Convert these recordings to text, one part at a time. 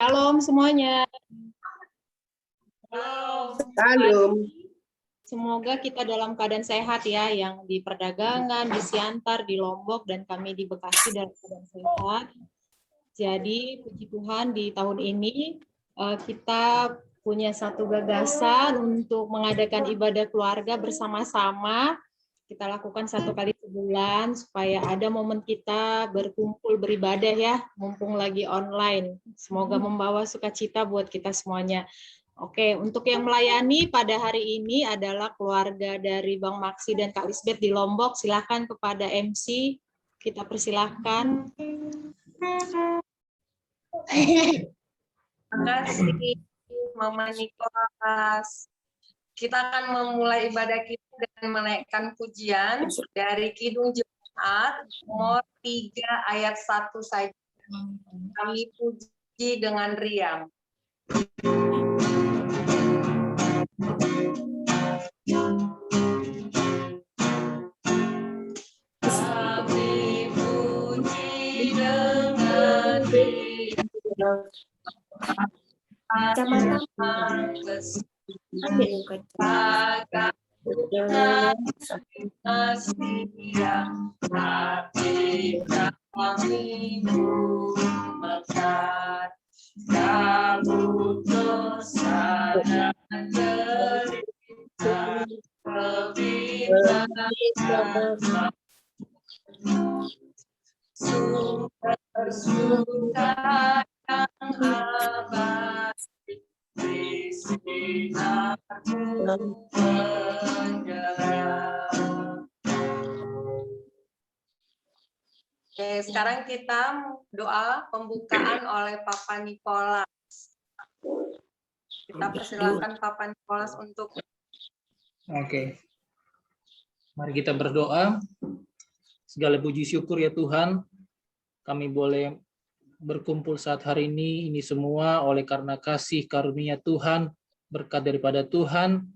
Shalom semuanya. Shalom. Semoga kita dalam keadaan sehat ya, yang di perdagangan, di Siantar, di Lombok, dan kami di Bekasi dalam keadaan sehat. Jadi puji Tuhan di tahun ini kita punya satu gagasan untuk mengadakan ibadah keluarga bersama-sama. Kita lakukan 1 kali sebulan supaya ada momen kita berkumpul beribadah ya, mumpung lagi online. Semoga membawa sukacita buat kita semuanya. Oke, untuk yang melayani pada hari ini adalah keluarga dari Bang Maksi dan Kak Lisbeth di Lombok. Silakan kepada MC, kita persilahkan. Terima kasih Mama Nikolas. Kita akan memulai ibadah kita dengan menaikkan pujian dari Kidung Jemaat nomor 3 ayat 1 saja. Kami puji dengan riang. Kami puji dengan riang. Suka yang abadi di sinarmu menyerah. Oke, sekarang kita doa pembukaan oleh Papa Nikolas. Kita persilakan Papa Nikolas untuk. Oke. Mari kita berdoa. Segala puji syukur ya Tuhan, kami boleh berkumpul saat hari ini semua oleh karena kasih karunia Tuhan, berkat daripada Tuhan,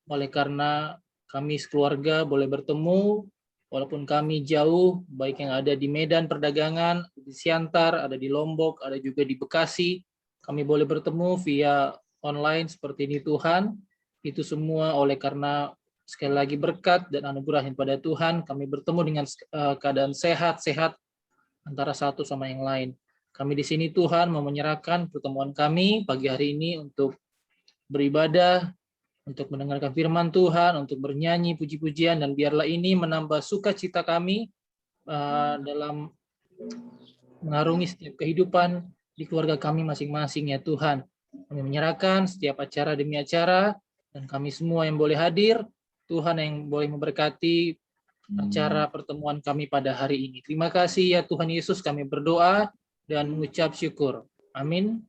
oleh karena kami sekeluarga boleh bertemu, walaupun kami jauh, baik yang ada di Medan Perdagangan, di Siantar, ada di Lombok, ada juga di Bekasi, kami boleh bertemu via online seperti ini Tuhan, itu semua oleh karena sekali lagi berkat dan anugerah pada Tuhan, kami bertemu dengan keadaan sehat-sehat antara satu sama yang lain. Kami di sini Tuhan mau menyerahkan pertemuan kami pagi hari ini untuk beribadah, untuk mendengarkan firman Tuhan, untuk bernyanyi puji-pujian, dan biarlah ini menambah sukacita kami dalam mengarungi setiap kehidupan di keluarga kami masing-masing ya Tuhan. Kami menyerahkan setiap acara demi acara, dan kami semua yang boleh hadir, Tuhan yang boleh memberkati acara pertemuan kami pada hari ini. Terima kasih ya Tuhan Yesus, kami berdoa dan mengucap syukur. Amin.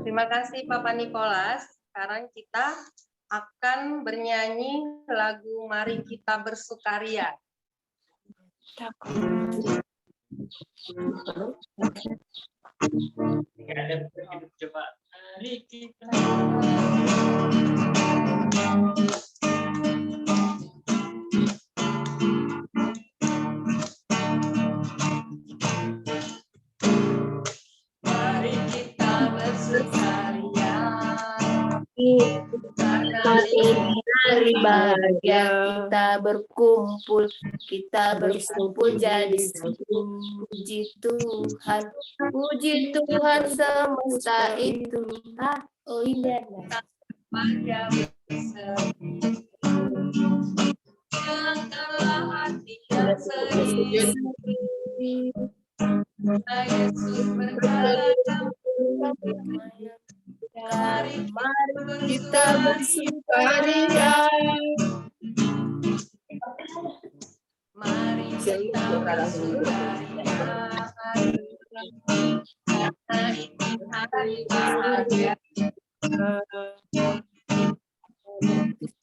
Terima kasih Papa Nikolas. Sekarang kita akan bernyanyi lagu Mari Kita Bersukaria. Coba. Mari kita. Mari kita bersukaria karena ini hari bahagia, kita berkumpul jadi satu. Puji Tuhan semesta itu. Oh indah. Yang telah hatinya sendiri. Yesus berkata, mari kita bersukaria. Mari kita bersukaria. Karena ini hari bahagia.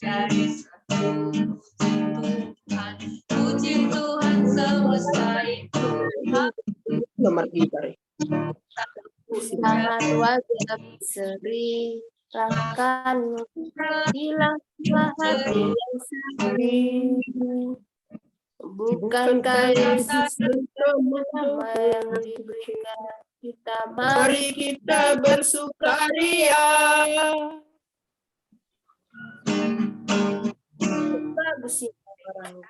Jadi satu Tuhan, puji Tuhan semesta itu. Nomor 3. Sangat wajar seri rakan hilang hati yang sedih. Bukankah Yesus bersama nama yang diberikan kita? Mari kita bersukaria. Bagus sih orang.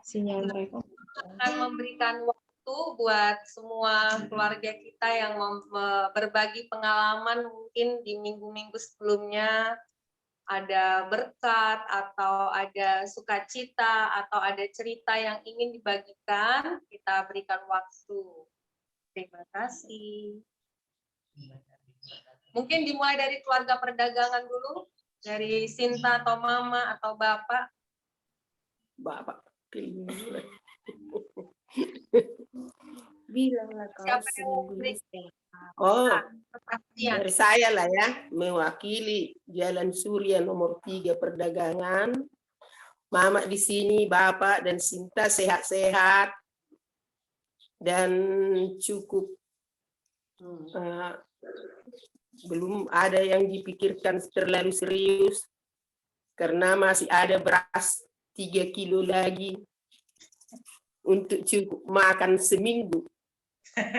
Sinyal mereka. Akan memberikan waktu buat semua keluarga kita yang berbagi pengalaman mungkin di minggu-minggu sebelumnya ada berkat atau ada sukacita atau ada cerita yang ingin dibagikan, kita berikan waktu. Terima kasih. Mungkin dimulai dari keluarga perdagangan dulu, dari Sinta atau Mama atau Bapak. Bapak. Bilanglah kau Siapa yang mau seminggu beri- ini. Oh, Kepastian. dari saya lah ya, mewakili Jalan Surya nomor 3 perdagangan. Mama di sini, Bapak dan Sinta sehat-sehat dan cukup. Belum ada yang dipikirkan terlalu serius karena masih ada beras 3 kilo lagi untuk cukup makan seminggu.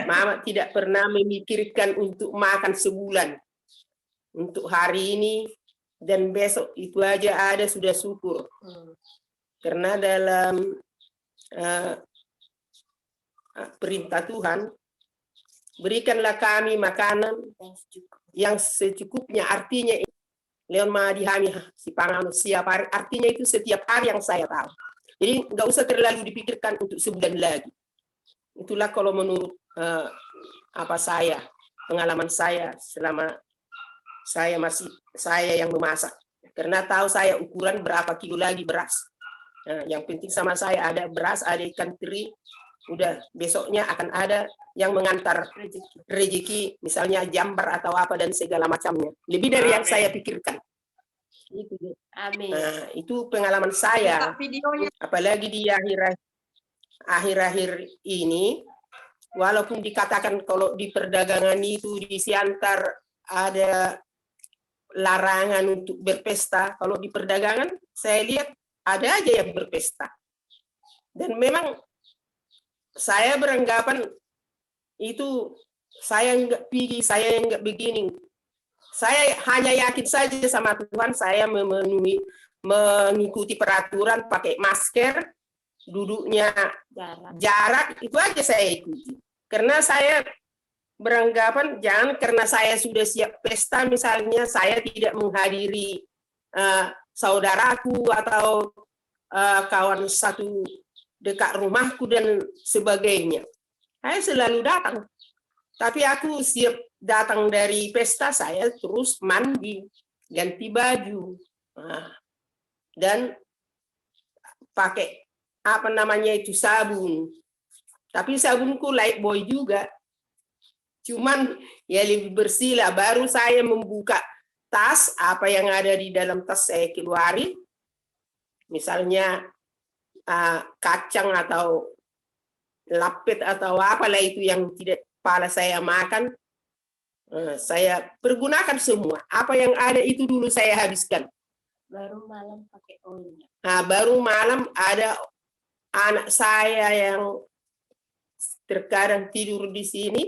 Mama tidak pernah memikirkan untuk makan sebulan. Untuk hari ini dan besok itu aja ada sudah syukur. Karena dalam perintah Tuhan, berikanlah kami makanan yang secukupnya, artinya Leon Madihami si Pangano siap hari, artinya itu setiap hari yang saya tahu. Jadi nggak usah terlalu dipikirkan untuk sebulan lagi. Itulah kalau menurut pengalaman saya selama saya yang memasak. Karena tahu saya ukuran berapa kilo lagi beras. Yang penting sama saya ada beras, ada ikan teri. Udah besoknya akan ada yang mengantar rezeki, misalnya jambar atau apa dan segala macamnya. Lebih dari yang saya pikirkan. Itu. Amin. Nah, itu pengalaman saya. Videonya. Apalagi di akhir-akhir ini, walaupun dikatakan kalau di perdagangan itu di Siantar ada larangan untuk berpesta, kalau di perdagangan saya lihat ada aja yang berpesta. Dan memang saya beranggapan itu saya enggak pergi, saya enggak begini. Saya hanya yakin saja sama Tuhan, saya mengikuti peraturan, pakai masker, duduknya jarak, itu aja saya ikuti. Karena saya beranggapan jangan karena saya sudah siap pesta, misalnya saya tidak menghadiri saudaraku atau kawan satu dekat rumahku dan sebagainya. Saya selalu datang. Tapi aku siap datang dari pesta, saya terus mandi, ganti baju. Dan pakai sabun. Tapi sabunku Lifebuoy juga. Cuman ya lebih bersih lah. Baru saya membuka tas, apa yang ada di dalam tas saya keluarin. Misalnya kacang atau lapet atau apalah itu yang tidak kepala saya makan. Saya pergunakan semua. Apa yang ada itu dulu saya habiskan. Baru malam pakai oil. Baru malam ada anak saya yang terkadang tidur di sini.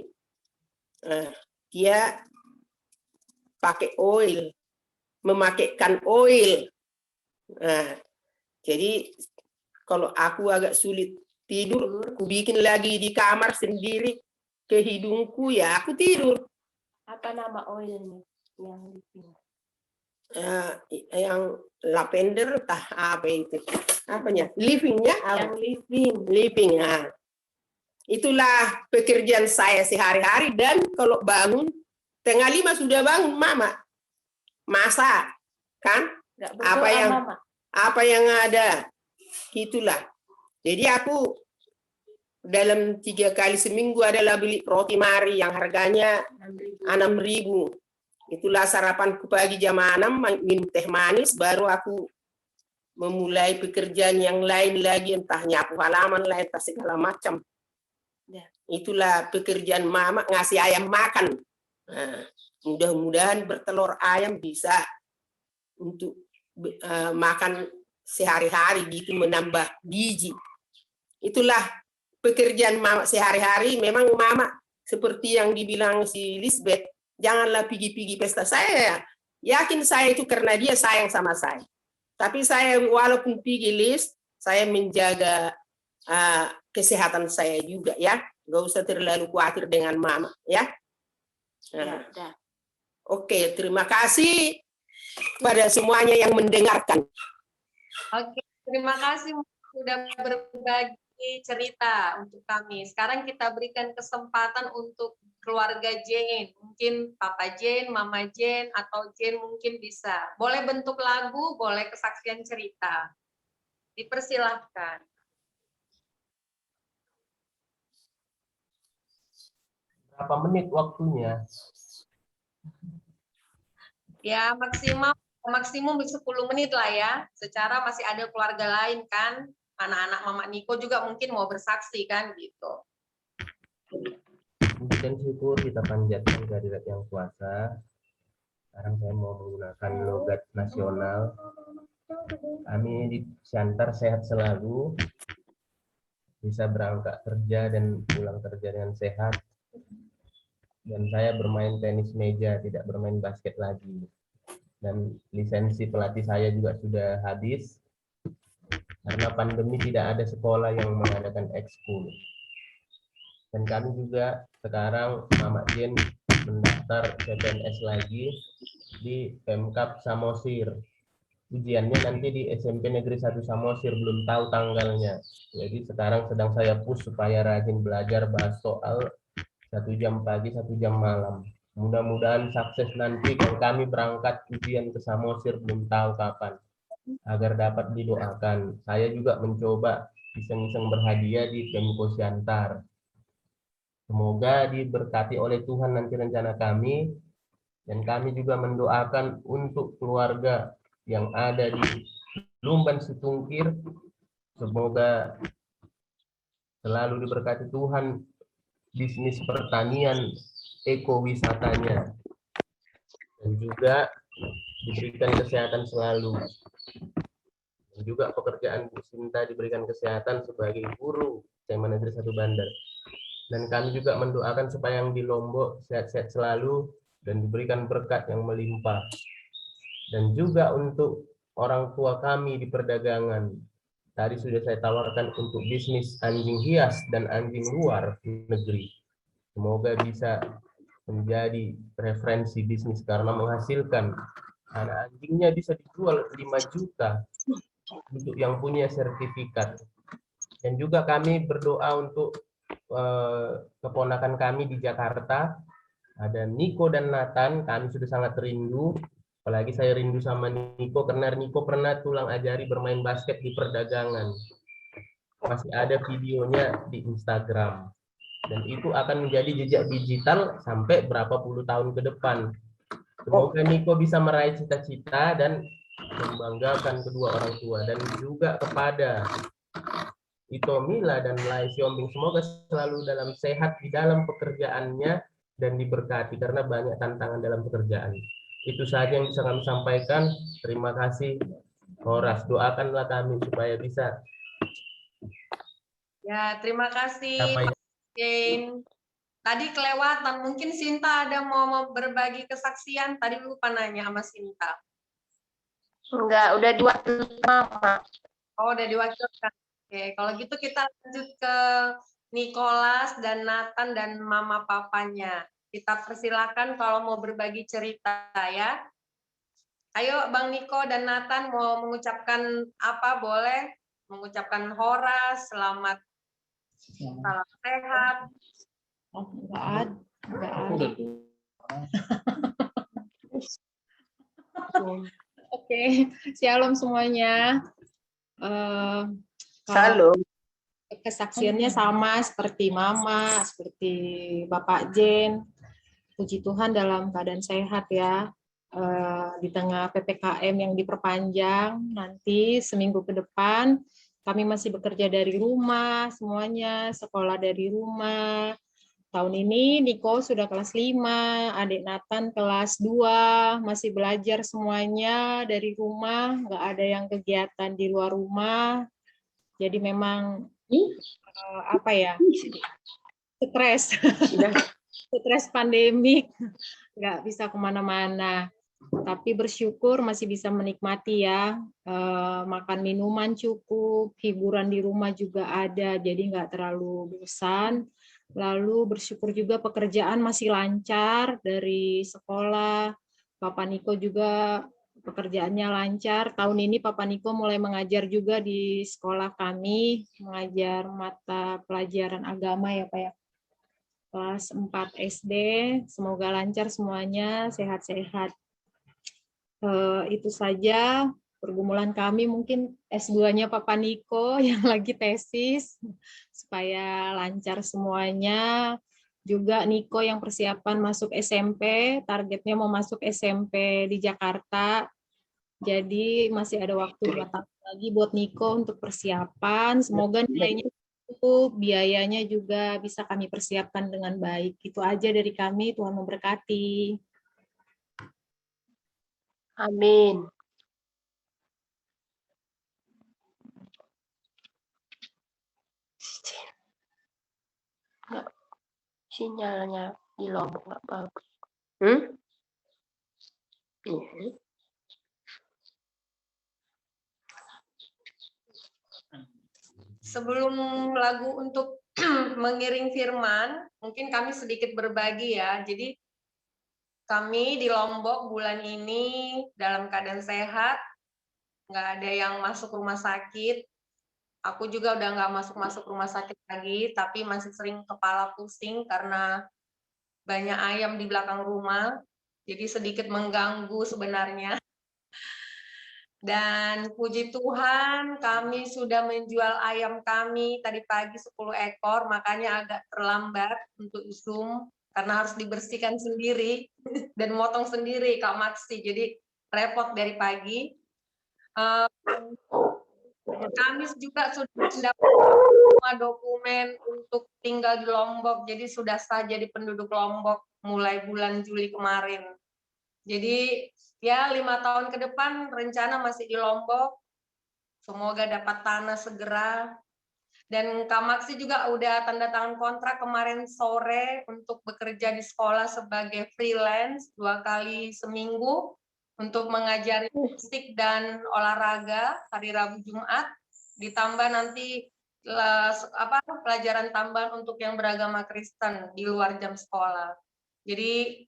Dia pakai oil, memakaikan oil. Jadi kalau aku agak sulit tidur, aku bikin lagi di kamar sendiri ke hidungku, ya aku tidur. Apa nama oilnya yang living? Yang lavender, apa itu? Apanya? Livingnya? Yang Living. Itulah pekerjaan saya sehari-hari, dan kalau bangun, 4:30 sudah bangun, Mama. Masak, kan? Apa yang ada? Itulah. Jadi aku dalam 3 kali seminggu adalah beli roti mari yang harganya 6.000. Itulah sarapanku pagi jam 6, minum teh manis, baru aku memulai pekerjaan yang lain lagi, entah nyapu halaman lah, entah segala macam. Itulah pekerjaan Mama, ngasih ayam makan. Mudah-mudahan bertelur ayam bisa untuk makan sehari-hari gitu, menambah biji. Itulah pekerjaan mama sehari-hari. Memang mama seperti yang dibilang si Lisbeth, janganlah pergi-pergi pesta. Saya yakin saya itu karena dia sayang sama saya. Tapi saya walaupun pergi list, saya menjaga kesehatan saya juga ya. Gak usah terlalu khawatir dengan mama ya. Ya, udah. Oke, terima kasih pada semuanya yang mendengarkan. Oke, terima kasih sudah berbagi cerita untuk kami. Sekarang kita berikan kesempatan untuk keluarga Jane. Mungkin Papa Jane, Mama Jane, atau Jane mungkin bisa. Boleh bentuk lagu, boleh kesaksian cerita. Dipersilahkan. Berapa menit waktunya? Ya, maksimum 10 menit lah ya. Secara masih ada keluarga lain kan. Anak-anak Mama Niko juga mungkin mau bersaksi kan gitu. Puji dan syukur kita panjatkan kehadirat Yang Kuasa. Sekarang saya mau menggunakan logat nasional. Kami di Siantar sehat selalu, bisa berangkat kerja dan pulang kerja dengan sehat. Dan saya bermain tenis meja, tidak bermain basket lagi. Dan lisensi pelatih saya juga sudah habis. Karena pandemi tidak ada sekolah yang mengadakan ekskul. Dan kami juga sekarang Mama Jen mendaftar CPNS lagi di Pemkab Samosir. Ujiannya nanti di SMP Negeri 1 Samosir, belum tahu tanggalnya. Jadi sekarang sedang saya push supaya rajin belajar bahas soal 1 jam pagi, 1 jam malam. Mudah-mudahan sukses nanti kalau kami berangkat ujian ke Samosir, belum tahu kapan. Agar dapat didoakan. Saya juga mencoba iseng-iseng berhadiah di Pemko Siantar. Semoga diberkati oleh Tuhan nanti rencana kami. Dan kami juga mendoakan untuk keluarga yang ada di Lumban Situngkir. Semoga selalu diberkati Tuhan bisnis pertanian, ekowisatanya, dan juga diberikan kesehatan selalu. Dan juga pekerjaan Bu Sinta diberikan kesehatan sebagai guru SMA Negeri 1 Bandar. Dan kami juga mendoakan supaya yang di Lombok sehat-sehat selalu dan diberikan berkat yang melimpah. Dan juga untuk orang tua kami di perdagangan. Tadi sudah saya tawarkan untuk bisnis anjing hias dan anjing luar negeri. Semoga bisa menjadi referensi bisnis karena menghasilkan. Anak anjingnya bisa dijual 5 juta untuk yang punya sertifikat. Dan juga kami berdoa untuk keponakan kami di Jakarta. Ada Niko dan Nathan, kami sudah sangat rindu. Apalagi saya rindu sama Niko karena Niko pernah tulang ajari bermain basket di perdagangan. Masih ada videonya di Instagram. Dan itu akan menjadi jejak digital sampai berapa puluh tahun ke depan. Semoga Niko bisa meraih cita-cita dan membanggakan kedua orang tua. Dan juga kepada Ito Mila dan Lai Siombing, semoga selalu dalam sehat di dalam pekerjaannya dan diberkati karena banyak tantangan dalam pekerjaan. Itu saja yang bisa kami sampaikan. Terima kasih. Horas, doakanlah kami supaya bisa. Ya, terima kasih Apa Mas Jane. Tadi kelewatan, mungkin Sinta ada mau berbagi kesaksian. Tadi lupa nanya sama Sinta. Enggak, udah diwakili Mama. Oh, udah diwakilkan. Oke, kalau gitu kita lanjut ke Nicholas dan Nathan dan mama papanya. Kita persilakan kalau mau berbagi cerita ya. Ayo Bang Niko dan Nathan mau mengucapkan apa boleh? Mengucapkan horas, selamat salam sehat. Oh, enggak ada. Udah. Oke, shalom semuanya. Salam. Kesaksiannya sama seperti Mama, seperti Bapak Jen. Puji Tuhan dalam keadaan sehat ya. Di tengah PPKM yang diperpanjang, nanti seminggu ke depan kami masih bekerja dari rumah, semuanya sekolah dari rumah, Tahun ini Niko sudah kelas 5, adik Nathan kelas 2, masih belajar semuanya dari rumah, nggak ada yang kegiatan di luar rumah. Jadi memang stres, stres pandemik, nggak bisa kemana-mana. Tapi bersyukur masih bisa menikmati ya, makan minuman cukup, hiburan di rumah juga ada, jadi nggak terlalu bosan. Lalu bersyukur juga pekerjaan masih lancar dari sekolah. Papa Niko juga pekerjaannya lancar. Tahun ini Papa Niko mulai mengajar juga di sekolah kami, mengajar mata pelajaran agama ya Pak ya. Kelas 4 SD, semoga lancar semuanya, sehat-sehat. Itu saja pergumulan kami, mungkin S2-nya Papa Niko yang lagi tesis, supaya lancar semuanya. Juga Niko yang persiapan masuk SMP, targetnya mau masuk SMP di Jakarta. Jadi masih ada waktu 2 tahun lagi buat Niko untuk persiapan. Semoga nilainya cukup, biayanya juga bisa kami persiapkan dengan baik. Itu aja dari kami, Tuhan memberkati. Amin. Nggak, sinyalnya di Lombok nggak bagus. Sebelum lagu untuk mengiring firman, mungkin kami sedikit berbagi ya. Jadi kami di Lombok bulan ini dalam keadaan sehat, nggak ada yang masuk rumah sakit. Aku juga udah nggak masuk rumah sakit lagi, tapi masih sering kepala pusing karena banyak ayam di belakang rumah, jadi sedikit mengganggu sebenarnya. Dan puji Tuhan, kami sudah menjual ayam kami tadi pagi 10 ekor, makanya agak terlambat untuk Zoom, karena harus dibersihkan sendiri dan motong sendiri Kak Maksi, jadi repot dari pagi. Kami juga sudah mendapat dokumen untuk tinggal di Lombok, jadi sudah sah jadi penduduk Lombok mulai bulan Juli kemarin. Jadi ya 5 tahun ke depan rencana masih di Lombok, semoga dapat tanah segera. Dan Kak Maksi juga udah tanda tangan kontrak kemarin sore untuk bekerja di sekolah sebagai freelance 2 kali seminggu untuk mengajari musik dan olahraga hari Rabu Jumat, ditambah nanti pelajaran tambahan untuk yang beragama Kristen di luar jam sekolah. Jadi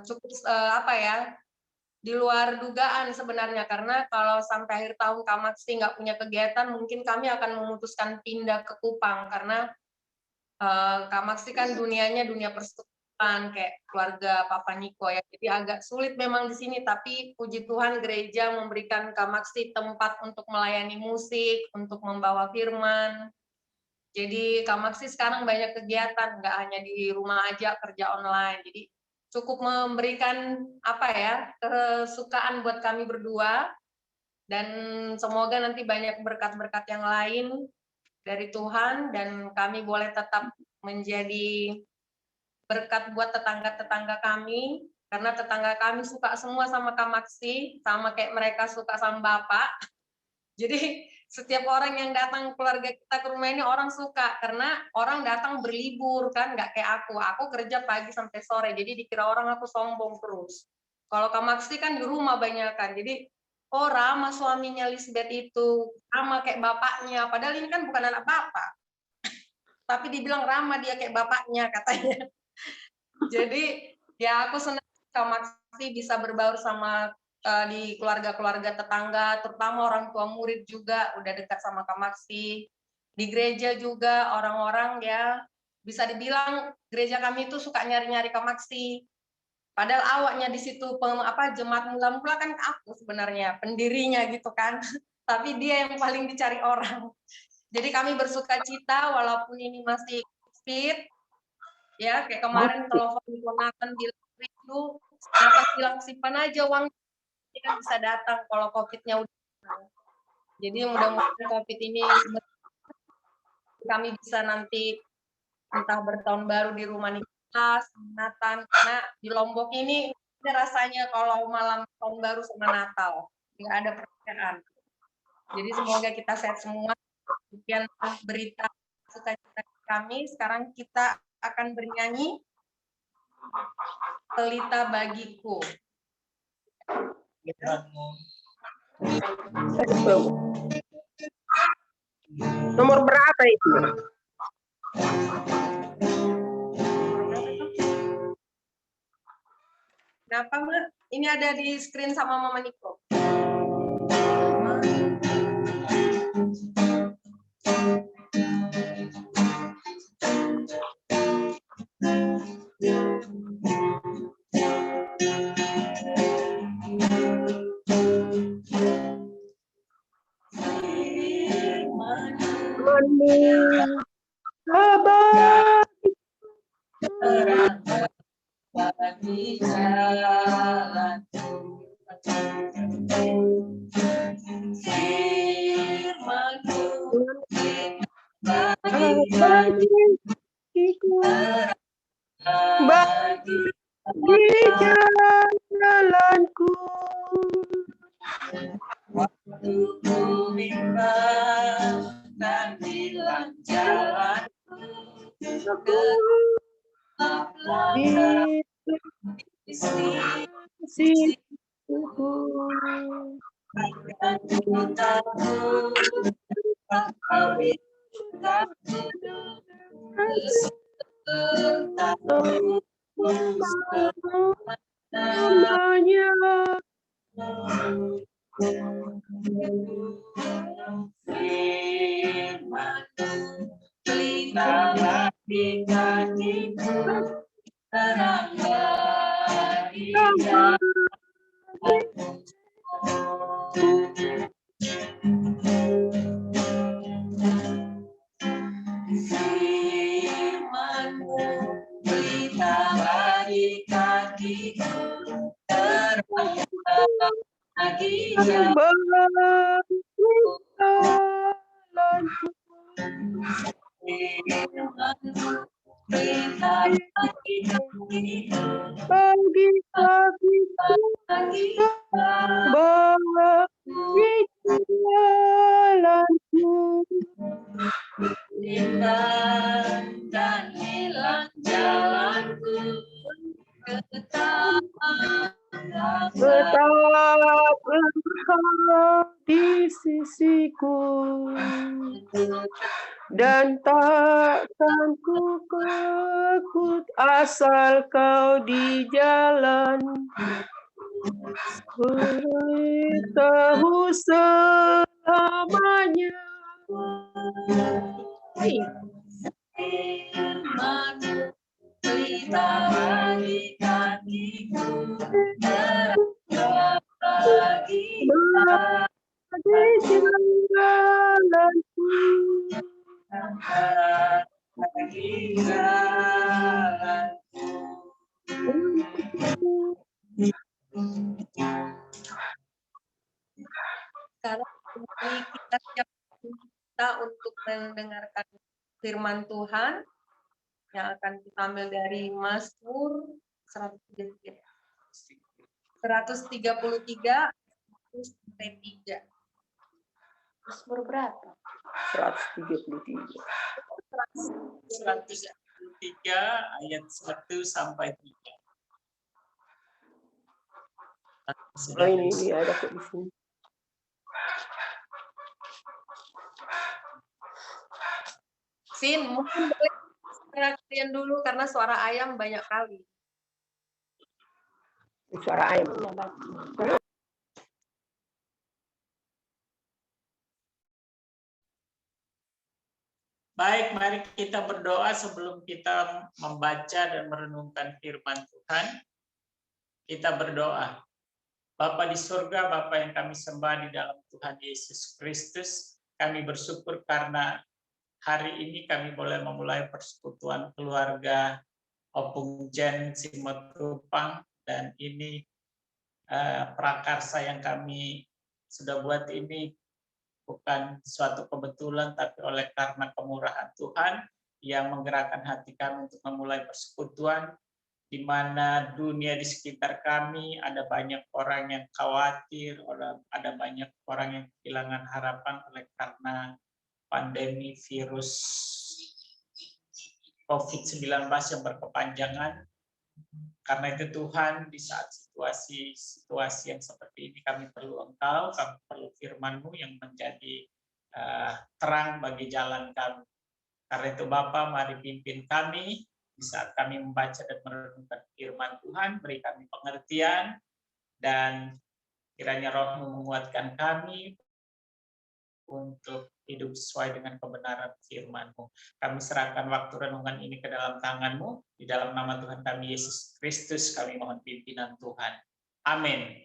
cukup di luar dugaan sebenarnya, karena kalau sampai akhir tahun Kak Maksi nggak punya kegiatan, mungkin kami akan memutuskan pindah ke Kupang, karena Kak Maksi kan dunianya dunia persekutuan kayak keluarga Papa Niko ya, jadi agak sulit memang di sini, tapi puji Tuhan gereja memberikan Kak Maksi tempat untuk melayani musik, untuk membawa firman. Jadi Kak Maksi sekarang banyak kegiatan, nggak hanya di rumah aja kerja online, jadi cukup memberikan kesukaan buat kami berdua, dan semoga nanti banyak berkat-berkat yang lain dari Tuhan, dan kami boleh tetap menjadi berkat buat tetangga-tetangga kami, karena tetangga kami suka semua sama Kak Maksi, sama kayak mereka suka sama Bapak. Jadi setiap orang yang datang keluarga kita ke rumah ini orang suka, karena orang datang berlibur kan, nggak kayak aku kerja pagi sampai sore, jadi dikira orang aku sombong terus. Kalau Kak Maksi kan di rumah banyak kan, jadi Rama suaminya Lisbeth itu sama kayak bapaknya, padahal ini kan bukan anak bapak, tapi dibilang Rama dia kayak bapaknya katanya. Jadi ya aku senang Kak Maksi bisa berbaur sama di keluarga-keluarga tetangga, terutama orang tua murid juga udah dekat sama Kak Maksi. Di gereja juga orang-orang ya bisa dibilang gereja kami itu suka nyari-nyari Kak Maksi. Padahal awaknya di situ jemaat mula-mula kan aku sebenarnya pendirinya gitu kan. Tapi dia yang paling dicari orang. Jadi kami bersuka cita walaupun ini masih fit. Ya, kayak kemarin telepon Nathan bilang itu Nathan bilang simpan aja uang, kan bisa datang kalau COVID-nya udah. Jadi mudah-mudahan COVID ini kami bisa nanti entah bertahun baru di rumah Nicholas, Nathan, karena di Lombok ini rasanya kalau malam tahun baru sama Natal, nggak ada perbedaan. Jadi semoga kita sehat semua. Sekian berita sukacita kami. Sekarang kita akan bernyanyi Pelita Bagiku. Nomor berapa itu? Kenapa, Mbak? Ini ada di screen sama Mama Niko. Bagi jalan firman-Mu bagi jalanku, waktuku bimbang dan hilang jalanku, gelap langkah di sisi dan ku tahu Kau berkati besertaku selamanya. Firman-Mu pelita bagi kakiku, terang bagi jalanku. Firman-Mu pelita bagi kakiku, terang bagi jalanku. Firman-Mu pelita bagi kakiku, bagi jalanku. Bimbang dan hilang jalanku, tetap di sisiku, dan takkan ku takut asal kau di jalan. Beritahu selamanya. Firman-Mu pelita bagi kakiku, terang bagi jalanku. bagi jalanku. Sekarang mari kita siap kita untuk mendengarkan firman Tuhan yang akan kita ambil dari Mazmur 133 sampai 3. Mazmur berapa? 133. 133 ayat 1 sampai 3. Oh, ini ada kok di sini. Vin, mungkin boleh suara kalian dulu karena suara ayam banyak kali. Suara ayam. Baik, mari kita berdoa sebelum kita membaca dan merenungkan firman Tuhan. Kita berdoa. Bapa di surga, Bapa yang kami sembah di dalam Tuhan Yesus Kristus, kami bersyukur karena hari ini kami boleh memulai persekutuan keluarga Opung Jen Simatupang, dan ini prakarsa yang kami sudah buat ini bukan suatu kebetulan, tapi oleh karena kemurahan Tuhan, yang menggerakkan hati kami untuk memulai persekutuan, di mana dunia di sekitar kami ada banyak orang yang khawatir, ada banyak orang yang kehilangan harapan oleh karena pandemi virus COVID-19 yang berkepanjangan. Karena itu Tuhan, di saat situasi yang seperti ini kami perlu Engkau, kami perlu firman-Mu yang menjadi terang bagi jalan kami. Karena itu Bapa, mari pimpin kami di saat kami membaca dan merenungkan firman Tuhan, beri kami pengertian, dan kiranya Roh-Mu menguatkan kami untuk hidup sesuai dengan kebenaran firman-Mu. Kami serahkan waktu renungan ini ke dalam tangan-Mu, di dalam nama Tuhan kami Yesus Kristus kami mohon pimpinan Tuhan. Amin.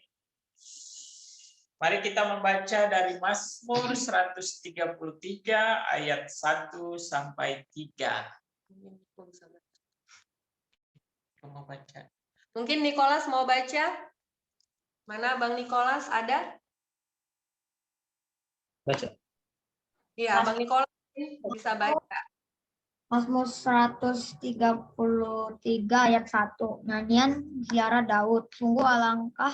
Mari kita membaca dari Mazmur 133 ayat 1 sampai 3. Mau baca. Mungkin Nicholas mau baca? Mana Bang Nicholas ada? Baca. Iya, Bang Nicholas bisa baca. Mazmur 133 ayat 1. Nyanyian ziarah Daud. Sungguh alangkah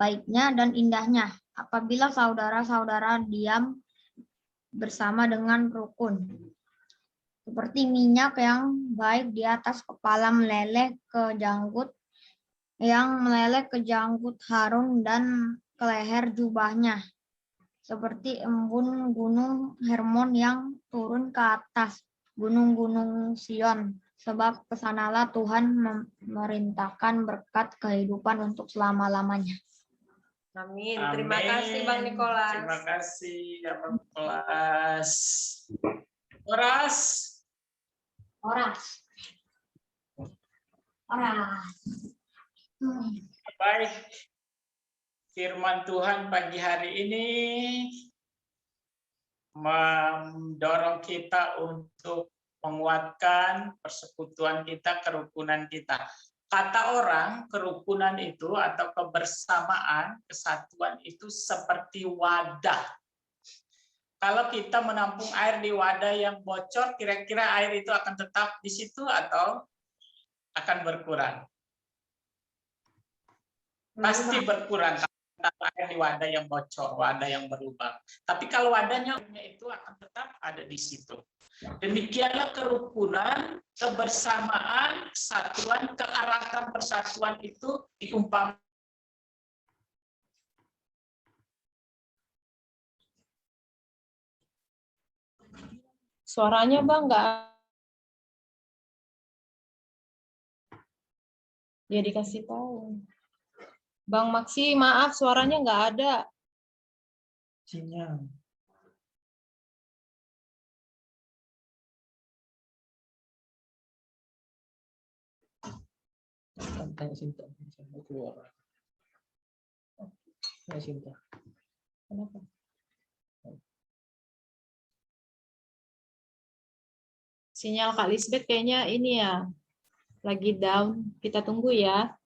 baiknya dan indahnya apabila saudara-saudara diam bersama dengan rukun. Seperti minyak yang baik di atas kepala meleleh ke janggut Harun dan ke leher jubahnya. Seperti embun gunung Hermon yang turun ke atas gunung-gunung Sion. Sebab kesanalah Tuhan memerintahkan berkat kehidupan untuk selama-lamanya. Amin. Terima kasih Bang Nicholas. Terima kasih ya Bang Nicholas. Oras. Baik. Firman Tuhan pagi hari ini mendorong kita untuk menguatkan persekutuan kita, kerukunan kita. Kata orang, kerukunan itu atau kebersamaan, kesatuan itu seperti wadah. Kalau kita menampung air di wadah yang bocor, kira-kira air itu akan tetap di situ atau akan berkurang? Pasti berkurang kalau air di wadah yang bocor, wadah yang berlubang. Tapi kalau wadahnya itu akan tetap ada di situ. Demikianlah kerukunan, kebersamaan, kesatuan, kearahkan persatuan itu diumpamakan. Suaranya Bang nggak. Ya dikasih tahu. Bang Maksi, maaf suaranya nggak ada. Sinyal. Tanya Sinta, mau keluar. Tanya Sinta. Kenapa? Sinyal Kak Lisbeth kayaknya ini ya, lagi down. Kita tunggu ya.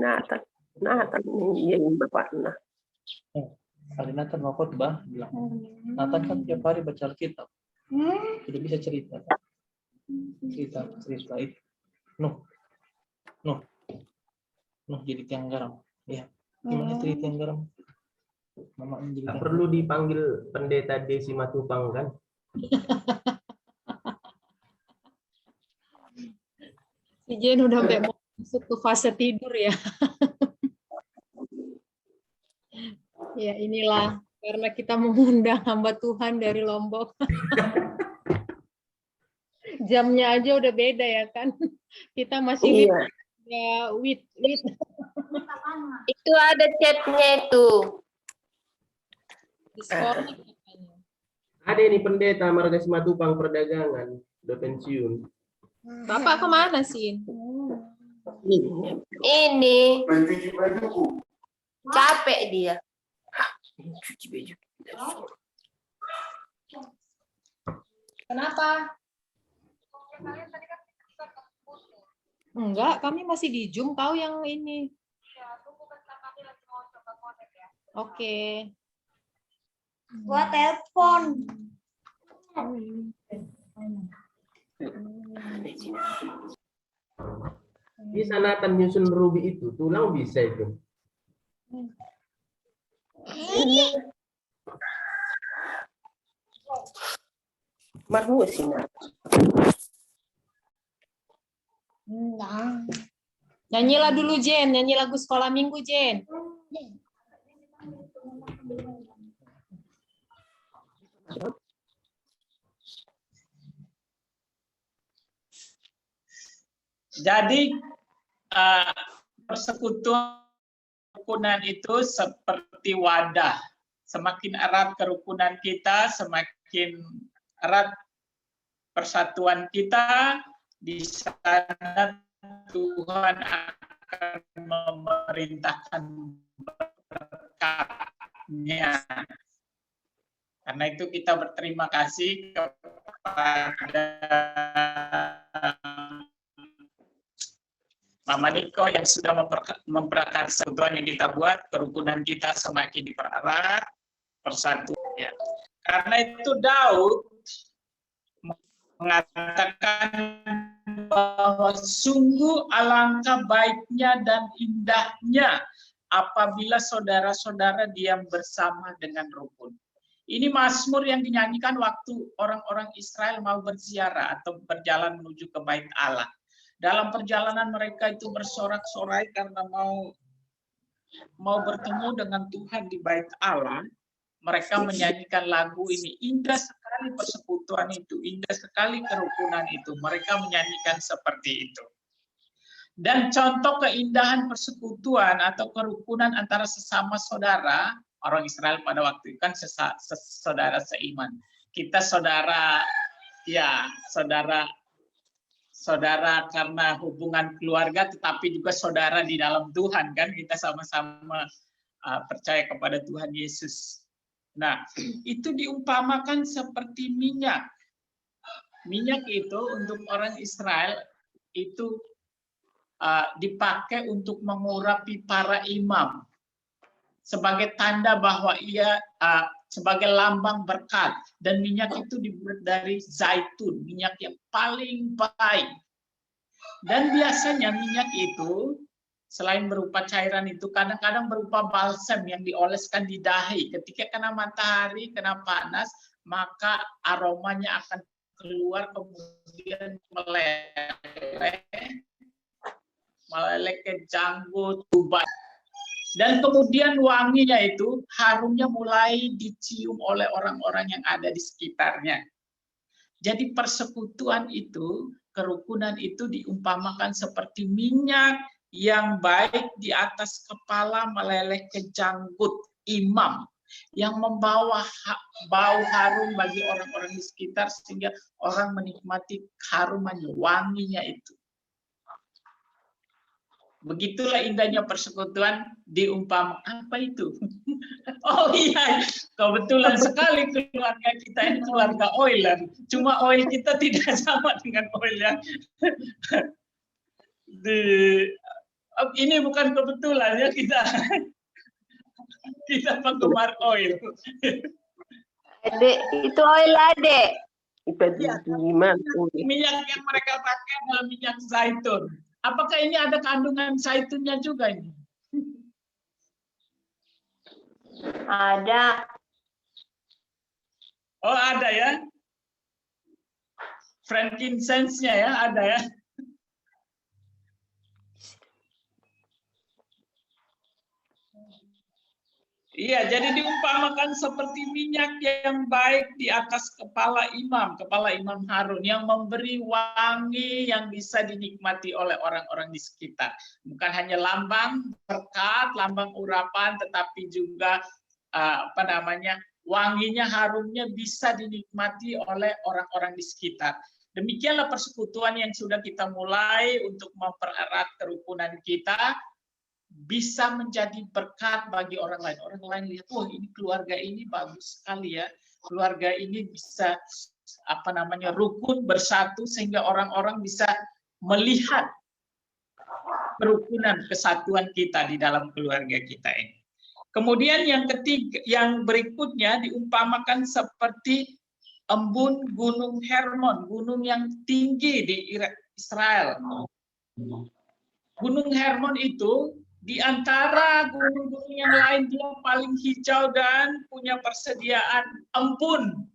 Nathan yang bapak nah. Hari Nathan mau khotbah bilang, Nathan kan tiap hari baca Alkitab, jadi bisa cerita itu. Nuh jadi tiang garam. Ya, gimana jadi tiang garam? Mama menjadi tiang Perlu dipanggil pendeta Desi Matupang kan? Si Jen udah sampai mau masuk ke fase tidur ya. Ya inilah karena kita mengundang hamba Tuhan dari Lombok. Jamnya aja udah beda ya kan. Kita masih wit. Itu ada chatnya itu. Di sekolah katanya. Ada ini pendeta Marga Simatupang Perdagangan, udah pensiun. Bapak kemana sih? Ini. Capek dia. Cuci baju. Kenapa? Enggak, kami masih di Zoom tahu yang ini. Oke. Gua telepon. Bisa Nathan nyusun Ruby itu, tulang bisa itu. Marhum sih. Nyanyilah dulu Jen, nyanyi lagu sekolah minggu Jen. Jadi persekutuan kerukunan itu seperti wadah. Semakin erat kerukunan kita, semakin erat persatuan kita, di sana Tuhan akan memerintahkan berkat-Nya. Karena itu kita berterima kasih kepada Mama Niko yang sudah mempererat persatuan yang kita buat, kerukunan kita semakin dipererat, persatuannya. Karena itu Daud mengatakan bahwa sungguh alangkah baiknya dan indahnya apabila saudara-saudara diam bersama dengan rukun. Ini mazmur yang dinyanyikan waktu orang-orang Israel mau berziarah atau berjalan menuju ke Bait Allah. Dalam perjalanan mereka itu bersorak-sorai karena mau bertemu dengan Tuhan di Bait Allah. Mereka menyanyikan lagu ini. Indah sekali persekutuan itu, indah sekali kerukunan itu. Mereka menyanyikan seperti itu. Dan contoh keindahan persekutuan atau kerukunan antara sesama saudara, orang Israel pada waktu itu kan saudara seiman. Kita saudara, ya saudara karena hubungan keluarga, tetapi juga saudara di dalam Tuhan kan, kita sama-sama percaya kepada Tuhan Yesus. Nah, itu diumpamakan seperti minyak. Minyak itu untuk orang Israel itu dipakai untuk mengurapi para imam sebagai tanda bahwa ia sebagai lambang berkat, dan minyak itu dibuat dari zaitun, minyak yang paling baik. Dan biasanya minyak itu selain berupa cairan itu kadang-kadang berupa balsam yang dioleskan di dahi. Ketika kena matahari, kena panas, maka aromanya akan keluar kemudian meleleh ke janggut, tubuh. Dan kemudian wanginya itu, harumnya mulai dicium oleh orang-orang yang ada di sekitarnya. Jadi persekutuan itu, kerukunan itu diumpamakan seperti minyak yang baik di atas kepala meleleh ke janggut imam, yang membawa bau harum bagi orang-orang di sekitar sehingga orang menikmati harumannya, wanginya itu. Begitulah indahnya persekutuan diumpamakan. Apa itu? Oh iya, kebetulan sekali keluarga kita ini keluarga Euler. Cuma oil kita tidak sama dengan oil yang ini bukan kebetulan ya, kita penggemar oil. Adek, itu oil adek. Minyak yang mereka pakai adalah minyak zaitun. Apakah ini ada kandungan zaitunnya juga ini? Ada. Oh ada ya. Frankincense-nya ya ada ya. Iya, jadi diumpamakan seperti minyak yang baik di atas kepala imam Harun, yang memberi wangi yang bisa dinikmati oleh orang-orang di sekitar. Bukan hanya lambang berkat, lambang urapan, tetapi juga wanginya, harumnya bisa dinikmati oleh orang-orang di sekitar. Demikianlah persekutuan yang sudah kita mulai untuk mempererat kerukunan kita, bisa menjadi berkat bagi orang lain. Orang lain lihat, wah ini keluarga ini bagus sekali ya. Keluarga ini bisa rukun, bersatu, sehingga orang-orang bisa melihat kerukunan, kesatuan kita di dalam keluarga kita ini. Kemudian yang ketiga, yang berikutnya diumpamakan seperti embun Gunung Hermon, gunung yang tinggi di Israel. Gunung Hermon itu di antara gunung-gunung yang lain dia paling hijau dan punya persediaan embun.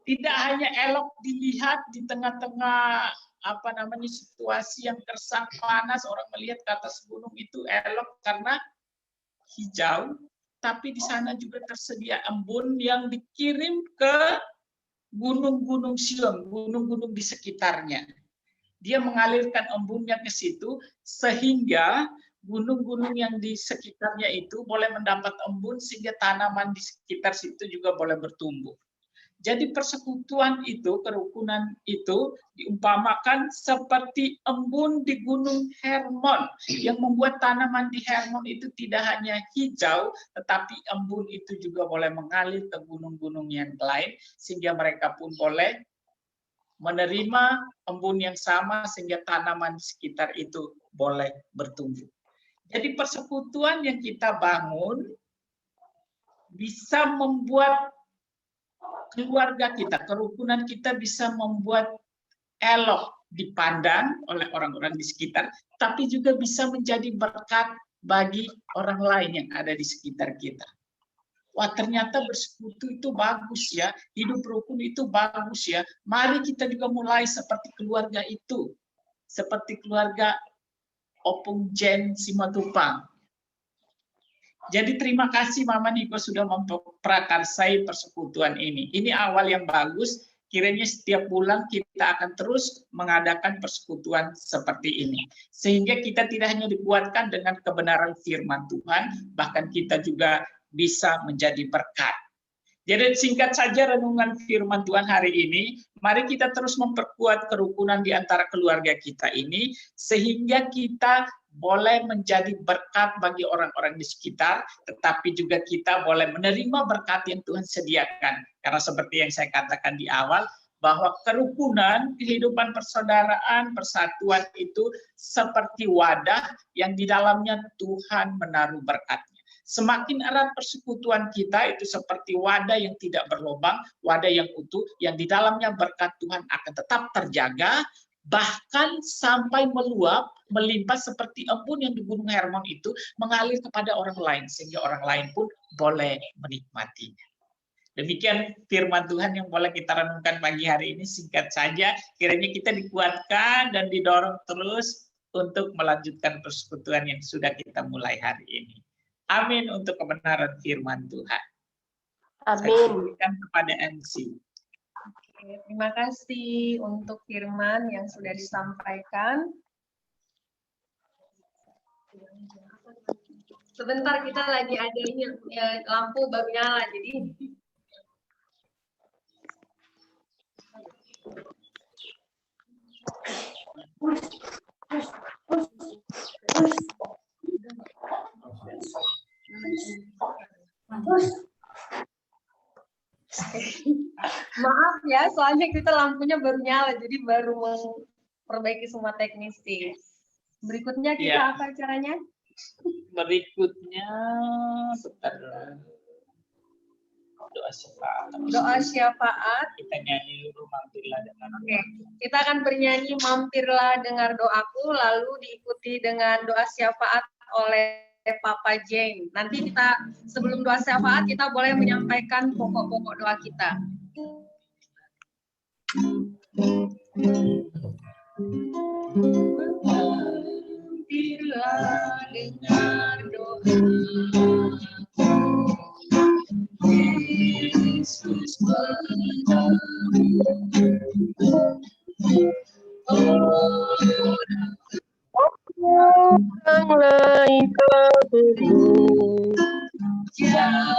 Tidak hanya elok dilihat di tengah-tengah situasi yang kersang panas, orang melihat ke atas gunung itu elok karena hijau, tapi di sana juga tersedia embun yang dikirim ke gunung-gunung Sion, gunung-gunung di sekitarnya. Dia mengalirkan embunnya ke situ sehingga gunung-gunung yang di sekitarnya itu boleh mendapat embun sehingga tanaman di sekitar situ juga boleh bertumbuh. Jadi persekutuan itu, kerukunan itu diumpamakan seperti embun di Gunung Hermon yang membuat tanaman di Hermon itu tidak hanya hijau, tetapi embun itu juga boleh mengalir ke gunung-gunung yang lain sehingga mereka pun boleh menerima embun yang sama sehingga tanaman di sekitar itu boleh bertumbuh. Jadi persekutuan yang kita bangun bisa membuat keluarga kita, kerukunan kita bisa membuat elok dipandang oleh orang-orang di sekitar, tapi juga bisa menjadi berkat bagi orang lain yang ada di sekitar kita. Wah, ternyata bersekutu itu bagus ya, hidup rukun itu bagus ya. Mari kita juga mulai seperti keluarga itu, seperti keluarga Opung Jen Simatupang. Jadi terima kasih Mama Niko sudah memprakarsai persekutuan ini. Ini awal yang bagus, kiranya setiap bulan kita akan terus mengadakan persekutuan seperti ini. Sehingga kita tidak hanya dikuatkan dengan kebenaran firman Tuhan, bahkan kita juga bisa menjadi berkat. Jadi singkat saja renungan firman Tuhan hari ini, mari kita terus memperkuat kerukunan di antara keluarga kita ini, sehingga kita boleh menjadi berkat bagi orang-orang di sekitar, tetapi juga kita boleh menerima berkat yang Tuhan sediakan. Karena seperti yang saya katakan di awal, bahwa kerukunan, kehidupan persaudaraan, persatuan itu seperti wadah yang di dalamnya Tuhan menaruh berkatnya. Semakin erat persekutuan kita itu seperti wadah yang tidak berlubang, wadah yang utuh, yang di dalamnya berkat Tuhan akan tetap terjaga, bahkan sampai meluap, melimpah seperti embun yang di Gunung Hermon itu mengalir kepada orang lain, sehingga orang lain pun boleh menikmatinya. Demikian firman Tuhan yang boleh kita renungkan pagi hari ini, singkat saja, kiranya kita dikuatkan dan didorong terus untuk melanjutkan persekutuan yang sudah kita mulai hari ini. Amin untuk kebenaran firman Tuhan. Amin. Saya berikan kepada MC. Oke, terima kasih untuk firman yang sudah disampaikan. Sebentar, kita lagi ada ini lampu baru nyala, jadi maaf ya, soalnya kita lampunya baru nyala, jadi baru memperbaiki semua teknisi. Berikutnya kita apa caranya? Berikutnya, doa syafaat. Doa syafaat. Kita nyanyi dulu mampirlah dengan. Oke, kita akan bernyanyi mampirlah dengar doaku, lalu diikuti dengan doa syafaat oleh Papa Jeng. Nanti kita sebelum doa syafaat kita boleh menyampaikan pokok-pokok doa kita. Mampirlah dengar doaku, Yesus Orang lain kau jangan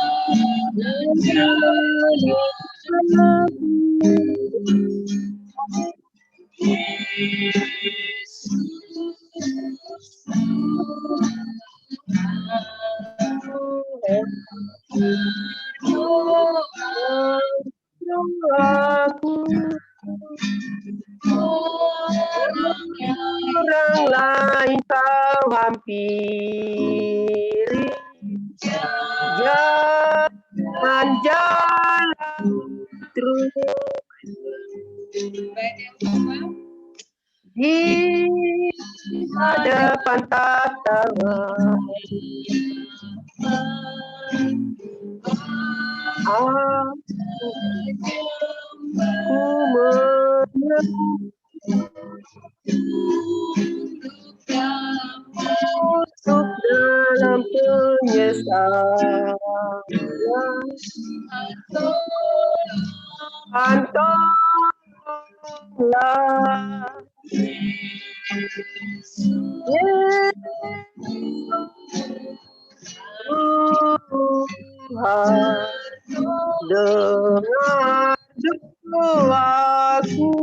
orang lain kau hampiri, dan jalan terus di depan tata masuk dalam penyesalan. Tolonglah Tuhan, dengar doaku.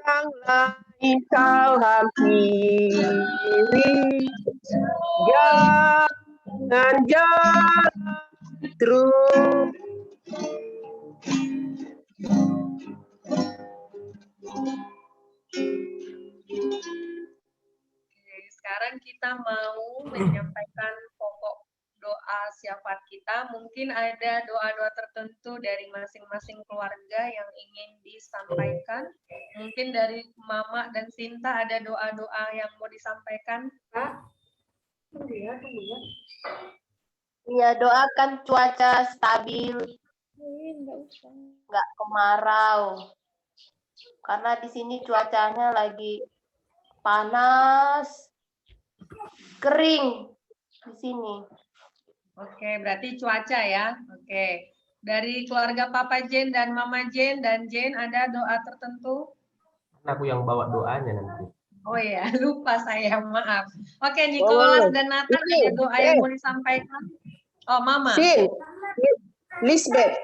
Orang lain kau hampiri, jangan jalan terus. Sekarang kita mau menyampaikan pokok doa syafaat kita. Mungkin ada doa-doa tertentu dari masing-masing keluarga yang ingin disampaikan. Mungkin dari Mama dan Sinta ada doa-doa yang mau disampaikan. Ya, doakan cuaca stabil, nggak kemarau. Karena di sini cuacanya lagi panas, kering di sini. Oke, berarti cuaca ya. Oke. Dari keluarga Papa Jen dan Mama Jen dan Jen ada doa tertentu? Aku yang bawa doanya nanti. Oh ya, lupa saya, maaf. Oke, Nicholas dan Nathan ada doa yang mau disampaikan? Oh, Mama. Sin, Lisbeth,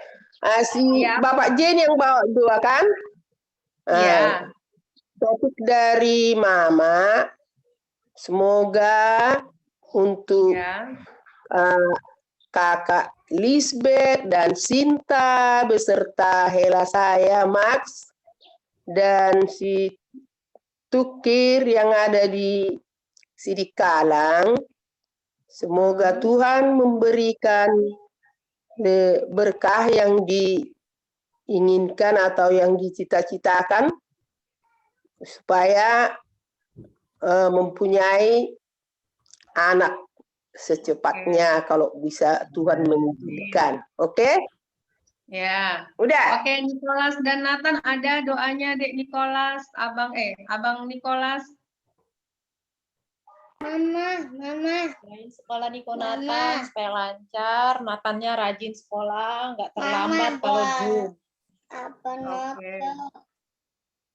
si Ya. Bapak Jen yang bawa doa kan? Iya. Topik dari Mama, semoga untuk Ya. Kakak Lisbeth dan Sinta beserta Hela saya, Max, dan si Tukir yang ada di Sidikalang. Semoga Tuhan memberikan berkah yang diinginkan atau yang dicita-citakan supaya mempunyai anak secepatnya kalau bisa Tuhan mengizinkan. Oke? Ya. Udah? Oke, Nicholas dan Nathan ada doanya, Dek Nicholas, Abang Nicholas. Selain sekolah Niko Nathan supaya lancar, Nathannya rajin sekolah, nggak terlambat kalau Zoom. Oke.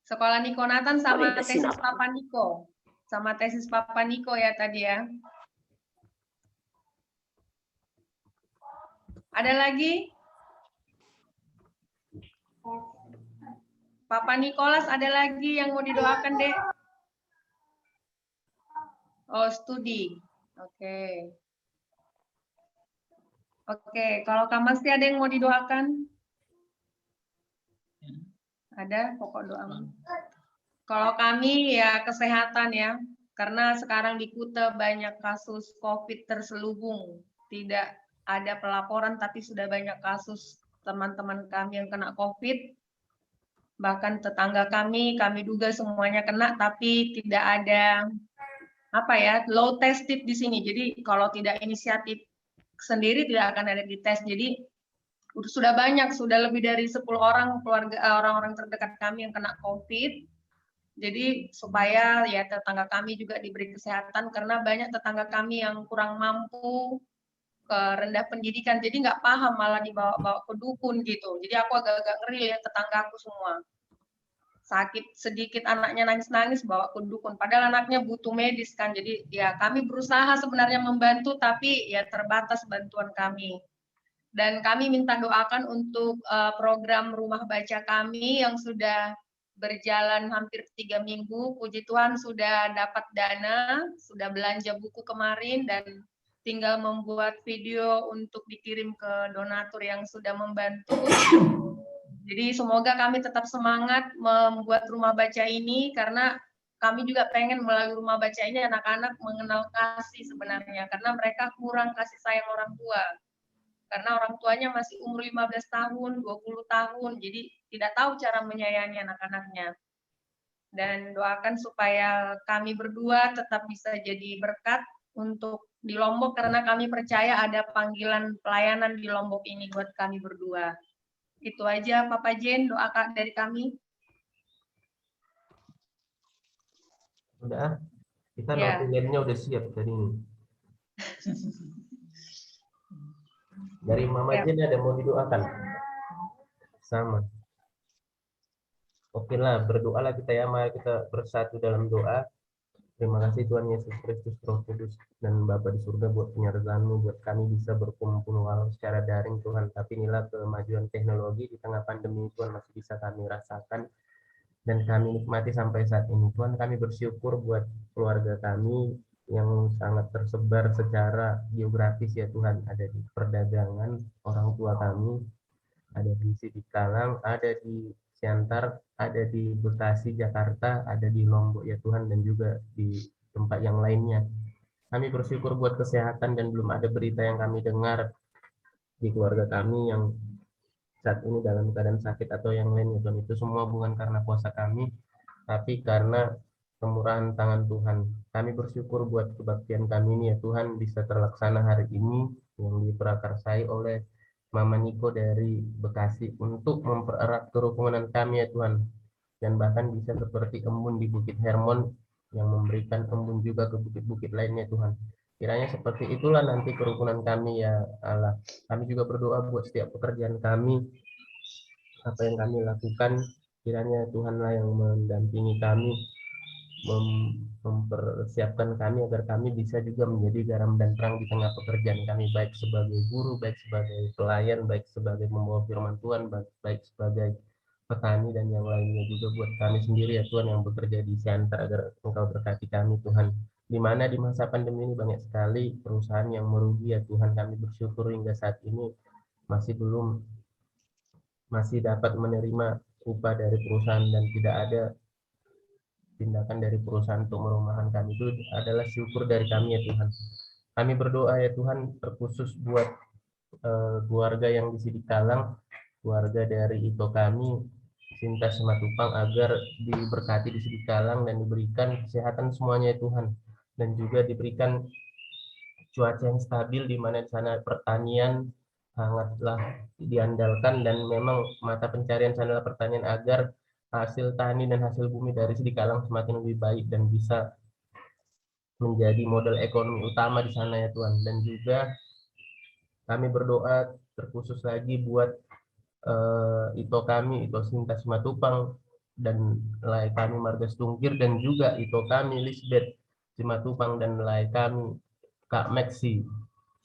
Sekolah Niko Nathan sama Boleh, tesis siap. Papa Niko. Sama tesis Papa Niko ya tadi ya. Ada lagi? Papa Nicholas ada lagi yang mau didoakan, Dek? Oh, studi. Oke. Oke, kalau Kak Masti ada yang mau didoakan? Ada pokok doa. Kalau kami ya kesehatan ya, karena sekarang di Kuta banyak kasus COVID terselubung. Tidak ada pelaporan tapi sudah banyak kasus teman-teman kami yang kena COVID. Bahkan tetangga kami duga semuanya kena tapi tidak ada low tested di sini. Jadi kalau tidak inisiatif sendiri tidak akan ada di tes. Jadi sudah banyak, sudah lebih dari 10 orang keluarga orang-orang terdekat kami yang kena COVID. Jadi supaya ya tetangga kami juga diberi kesehatan karena banyak tetangga kami yang kurang mampu, rendah pendidikan, jadi nggak paham malah dibawa-bawa ke dukun gitu. Jadi aku agak-agak ngeri lihat tetanggaku semua. Sakit sedikit anaknya nangis-nangis bawa ke dukun, padahal anaknya butuh medis kan. Jadi ya kami berusaha sebenarnya membantu tapi ya terbatas bantuan kami. Dan kami minta doakan untuk program rumah baca kami yang sudah berjalan hampir 3 minggu. Puji Tuhan sudah dapat dana, sudah belanja buku kemarin dan tinggal membuat video untuk dikirim ke donatur yang sudah membantu. Jadi semoga kami tetap semangat membuat rumah baca ini karena kami juga pengen melalui rumah baca ini anak-anak mengenal kasih sebenarnya, karena mereka kurang kasih sayang orang tua. Karena orang tuanya masih umur 15 tahun, 20 tahun, jadi tidak tahu cara menyayangi anak-anaknya. Dan doakan supaya kami berdua tetap bisa jadi berkat untuk di Lombok, karena kami percaya ada panggilan pelayanan di Lombok ini buat kami berdua. Itu aja Papa Jen, doa dari kami. Udah, kita Ya. notulennya udah siap dari ini. Dari Mama Ya. Jen ada mau didoakan? Sama. Oke lah, berdoalah kita ya, mari kita bersatu dalam doa. Terima kasih Tuhan Yesus Kristus, Roh Kudus, dan Bapa di surga buat penyertaan-Mu, buat kami bisa berkumpul walau secara daring Tuhan. Tapi inilah kemajuan teknologi di tengah pandemi Tuhan masih bisa kami rasakan dan kami nikmati sampai saat ini. Tuhan, kami bersyukur buat keluarga kami yang sangat tersebar secara geografis ya Tuhan. Ada di perdagangan orang tua kami, ada di Sidikalang, ada di Siantar, ada di Bekasi, Jakarta, ada di Lombok ya Tuhan, dan juga di tempat yang lainnya. Kami bersyukur buat kesehatan dan belum ada berita yang kami dengar di keluarga kami yang saat ini dalam keadaan sakit atau yang lain ya Tuhan. Itu semua bukan karena kuasa kami, tapi karena kemurahan tangan Tuhan. Kami bersyukur buat kebaktian kami ini ya Tuhan bisa terlaksana hari ini yang diprakarsai oleh Mama Niko dari Bekasi untuk mempererat kerukunan kami ya Tuhan, dan bahkan bisa seperti embun di Bukit Hermon yang memberikan embun juga ke bukit-bukit lainnya Tuhan. Kiranya seperti itulah nanti kerukunan kami ya Allah. Kami juga berdoa buat setiap pekerjaan kami, apa yang kami lakukan, kiranya Tuhanlah yang mendampingi kami, mempersiapkan kami agar kami bisa juga menjadi garam dan terang di tengah pekerjaan kami, baik sebagai guru, baik sebagai pelayan, baik sebagai membawa firman Tuhan, baik sebagai petani dan yang lainnya juga buat kami sendiri ya Tuhan yang bekerja di Siantar, agar Engkau berkati kami Tuhan. Di mana di masa pandemi ini banyak sekali perusahaan yang merugi ya Tuhan. Kami bersyukur hingga saat ini masih dapat menerima upah dari perusahaan dan tidak ada tindakan dari perusahaan untuk merumahkan kami. Itu adalah syukur dari kami ya Tuhan. Kami berdoa ya Tuhan terkhusus buat keluarga yang di Sidikalang, keluarga dari Ito kami, Sinta Simatupang, agar diberkati di Sidikalang dan diberikan kesehatan semuanya ya Tuhan, dan juga diberikan cuaca yang stabil di mana di sana pertanian sangatlah diandalkan, dan memang mata pencarian sana adalah pertanian, agar hasil tani dan hasil bumi dari Sidikalang semakin lebih baik dan bisa menjadi modal ekonomi utama di sana ya Tuhan. Dan juga kami berdoa terkhusus lagi buat Ito kami, Ito Sinta Simatupang, dan nelayan kami Marga Stungkir, dan juga Ito kami Lisbeth Simatupang, dan nelayan kami Kak Meksi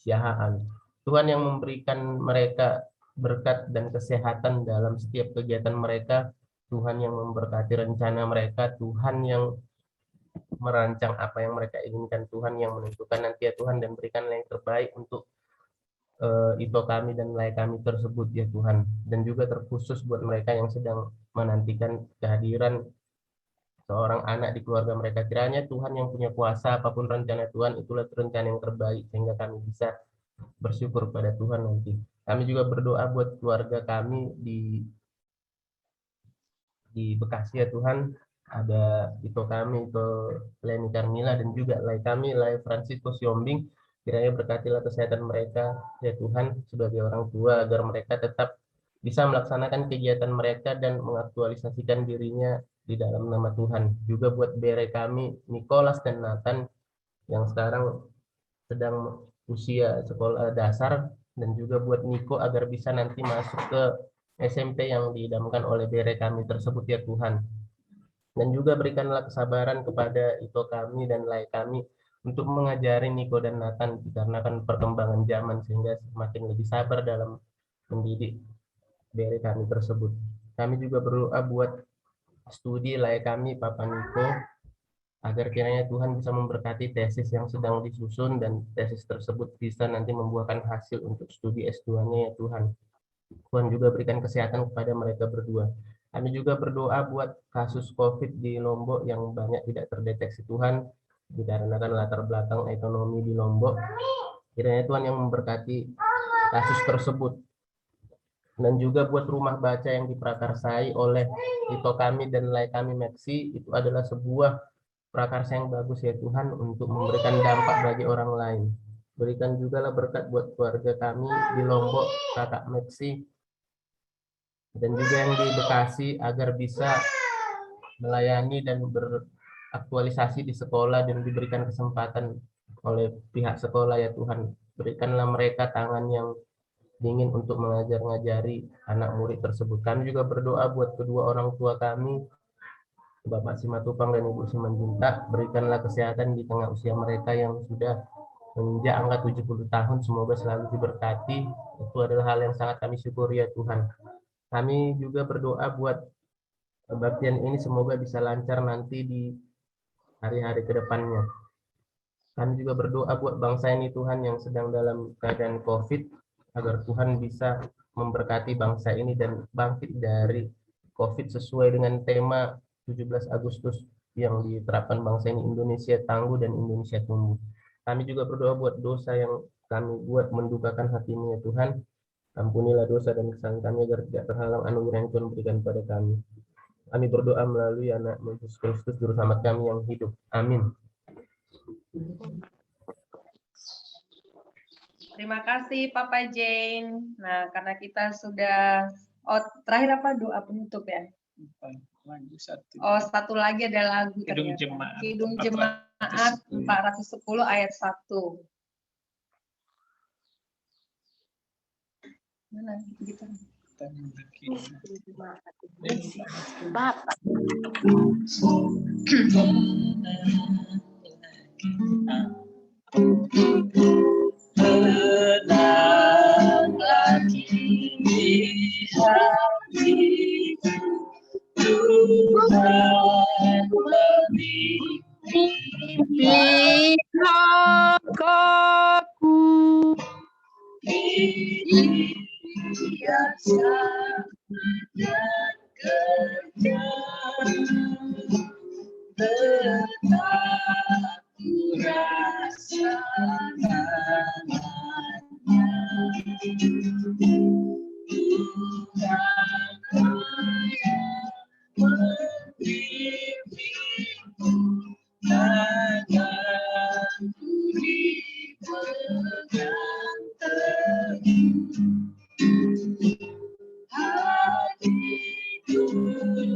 Siahaan. Tuhan yang memberikan mereka berkat dan kesehatan dalam setiap kegiatan mereka, Tuhan yang memberkati rencana mereka, Tuhan yang merancang apa yang mereka inginkan, Tuhan yang menentukan nanti ya Tuhan, dan berikan yang terbaik untuk Ito kami dan nilai kami tersebut ya Tuhan. Dan juga terkhusus buat mereka yang sedang menantikan kehadiran seorang anak di keluarga mereka, kiranya Tuhan yang punya kuasa, apapun rencana Tuhan itulah rencana yang terbaik, sehingga kami bisa bersyukur pada Tuhan nanti. Kami juga berdoa buat keluarga kami di Bekasi ya Tuhan. Ada Ito kami, Ito Leni Carmila, dan juga Lai kami, Lai Francisco Siombing. Kiranya berkatilah kesehatan mereka ya Tuhan sebagai orang tua, agar mereka tetap bisa melaksanakan kegiatan mereka dan mengaktualisasikan dirinya di dalam nama Tuhan. Juga buat bere kami, Nicholas dan Nathan, yang sekarang sedang usia sekolah dasar, dan juga buat Niko agar bisa nanti masuk ke SMP yang diidamkan oleh bere kami tersebut ya Tuhan. Dan juga berikanlah kesabaran kepada Ito kami dan Lai kami untuk mengajari Niko dan Nathan, dikarenakan perkembangan zaman, sehingga semakin lebih sabar dalam mendidik bere kami tersebut. Kami juga berdoa buat studi Lai kami, Papa Niko, agar kiranya Tuhan bisa memberkati tesis yang sedang disusun, dan tesis tersebut bisa nanti membuahkan hasil untuk studi S2-nya ya Tuhan. Tuhan juga berikan kesehatan kepada mereka berdua. Kami juga berdoa buat kasus COVID di Lombok yang banyak tidak terdeteksi Tuhan, dikarenakan latar belakang ekonomi di Lombok. Kiranya Tuhan yang memberkati kasus tersebut. Dan juga buat rumah baca yang diprakarsai oleh Tito kami dan Lai kami Meksi, itu adalah sebuah prakarsa yang bagus ya Tuhan untuk memberikan dampak bagi orang lain. Berikan juga lah berkat buat keluarga kami di Lombok, kakak Meksi, dan juga yang di Bekasi agar bisa melayani dan beraktualisasi di sekolah dan diberikan kesempatan oleh pihak sekolah ya Tuhan. Berikanlah mereka tangan yang dingin untuk mengajar-ngajari anak murid tersebut. Kami juga berdoa buat kedua orang tua kami, Bapak Simatupang dan Ibu Simanjuntak, berikanlah kesehatan di tengah usia mereka yang sudah menginjak angka 70 tahun, semoga selalu diberkati. Itu adalah hal yang sangat kami syukuri ya Tuhan. Kami juga berdoa buat kebaktian ini semoga bisa lancar nanti di hari-hari ke depannya. Kami juga berdoa buat bangsa ini Tuhan yang sedang dalam keadaan COVID, agar Tuhan bisa memberkati bangsa ini dan bangkit dari COVID sesuai dengan tema 17 Agustus yang diterapkan bangsa ini, Indonesia tangguh dan Indonesia tumbuh. Kami juga berdoa buat dosa yang kami buat mendukakan hati-Mu ya Tuhan. Ampunilah dosa dan kesalahan kami agar tidak terhalang anugerah yang Tuhan berikan kepada kami. Kami berdoa melalui anak Yesus Kristus Juru Selamat kami yang hidup. Amin. Terima kasih Papa Jane. Nah, karena kita sudah terakhir apa doa penutup ya? Oh, satu lagi ada lagu Kidung ternyata. Jemaat. Kidung Jemaat 410 ayat 1. Mana gitar? Bapak. Tenang lagi di hatiku, Tuhan Mimpi langkahku, biasa dan kerja, tetap ku rasa namanya. Tuhan yang membimbingku, takkan ku dipegang teguh. Hatiku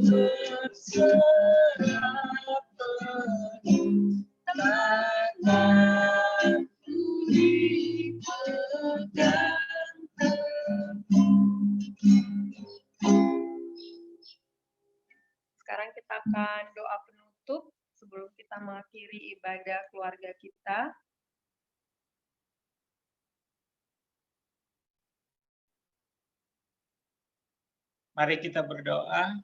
berserah penuh, takkan ku dipegang teguh. Sekarang kita akan doa penutup sebelum kita mengakhiri ibadah keluarga kita. Mari kita berdoa.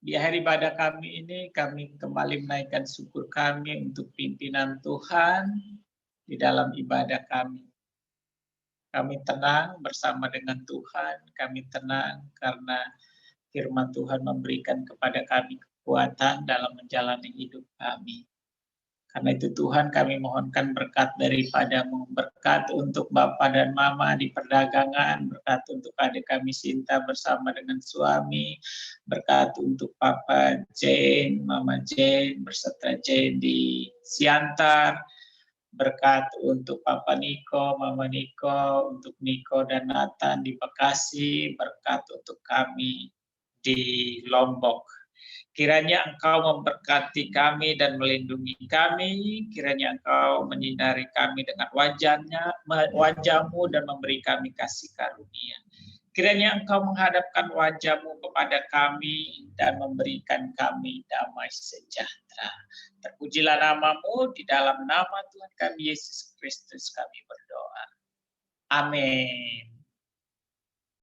Di hari ibadah kami ini, kami kembali menaikkan syukur kami untuk pimpinan Tuhan di dalam ibadah kami. Kami tenang bersama dengan Tuhan, kami tenang karena firman Tuhan memberikan kepada kami kekuatan dalam menjalani hidup kami. Karena itu Tuhan kami mohonkan berkat daripada-Mu, berkat untuk Bapak dan Mama di perdagangan, berkat untuk adik kami Sinta bersama dengan suami, berkat untuk Papa Jane, Mama Jane, berserta Jane di Siantar, berkat untuk Papa Niko, Mama Niko, untuk Niko dan Nathan di Bekasi, berkat untuk kami di Lombok. Kiranya Engkau memberkati kami dan melindungi kami, kiranya Engkau menyinari kami dengan wajah-Mu dan memberi kami kasih karunia. Kiranya Engkau menghadapkan wajah-Mu kepada kami dan memberikan kami damai sejahtera. Terpujilah nama-Mu, di dalam nama Tuhan kami Yesus Kristus kami berdoa. Amin.